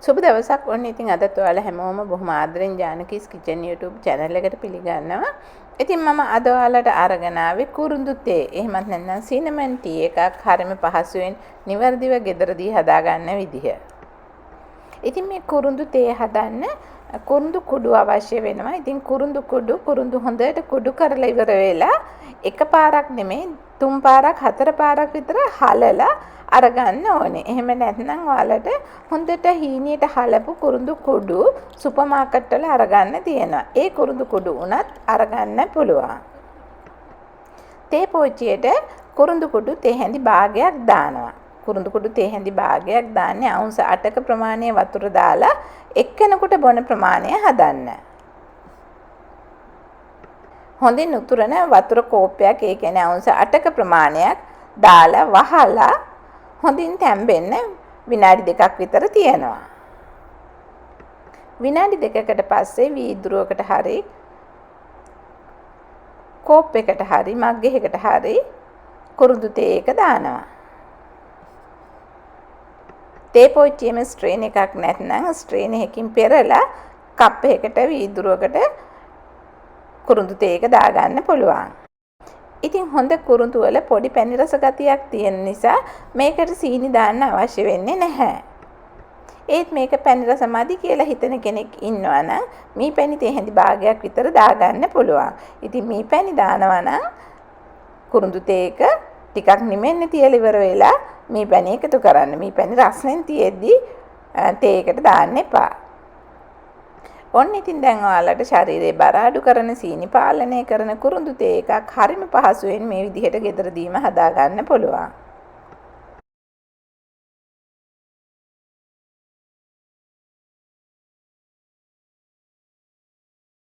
සුබ දවසක්. ඔන්න ඉතින් අදත් ඔයාලා හැමෝම බොහොම ආදරෙන් ජානකීස් කිචන් YouTube channel එකට පිළිගන්නවා. ඉතින් මම අද ඔයාලට අරගෙන ආවේ කුරුඳු තේ. එහෙමත් නැත්නම් සිනමන් ටී එකක් හරිම පහසුවෙන් නිවැරදිව ගෙදරදී හදාගන්න විදිහ. ඉතින් මේ කුරුඳු තේ හදන්න කුරුඳු කුඩු අවශ්‍ය වෙනවා. ඉතින් කුරුඳු හොඳට කුඩු කරලා ඉවර වෙලා එකපාරක් නෙමෙයි 3 පාරක් 4 පාරක් විතර හලලා අරගන්න ඕනේ. එහෙම නැත්නම් ඔයාලට හොඳට හීනියට හලපු කුරුඳු කුඩු සුපර් මාකට් වල අරගන්න තියෙනවා. ඒ කුරුඳු කුඩු උනත් අරගන්න පුළුවන්. තේ පෝච්චියට කුරුඳු කුඩු තේ හැඳි භාගයක් දානවා. කුරුඳු කුඩු තේ හැඳි භාගයක් දාන්නේ අවුන්ස් 8ක ප්‍රමාණයේ වතුර දාලා එක්කෙනෙකුට බොන ප්‍රමාණය හදන්න. හොඳින් උතුරන වතුර කෝප්පයක්, ඒ කියන්නේ අවුන්ස් 8ක ප්‍රමාණයක් දාලා වහලා හොඳින් තැම්බෙන්න විනාඩි 2ක් විතර තියනවා. විනාඩි 2කට පස්සේ වීදුරුවකට හරි කෝප්පයකට හරි මග් එකකට හරි කුරුඳු තේ එක දානවා. තේ පොච්චියේම ස්ට්‍රේන් එකක් නැත්නම් ස්ට්‍රේන් එකකින් පෙරලා කප් එකකට වීදුරුවකට කුරුඳු තේ එක දාගන්න පුළුවන්. ඉතින් හොඳ කුරුඳු වල පොඩි පැණි රස ගතියක් තියෙන නිසා මේකට සීනි දාන්න අවශ්‍ය වෙන්නේ නැහැ. ඒත් මේක පැණි රස මදි කියලා හිතන කෙනෙක් ඉන්නවා නම් මී පැණි තේ හැඳි භාගයක් විතර දාගන්න පුළුවන්. ඉතින් මී පැණි දානවා නම් කුරුඳු තේ එක ටිකක් නිමෙන්න තියලා ඉවර වෙලා මී පැණි එකතු කරන්න. මී පැණි රස්නෙන් තියෙද්දි තේ එකට දාන්න එපා. ඔන්න ඉතින් දැන් ඔයාලට ශරීරේ බර අඩු කරන සීනි පාලනය කරන කුරුඳු තේ එකක් හරිම පහසුවෙන් මේ විදිහට ගෙදරදීම හදාගන්න පුළුවන්.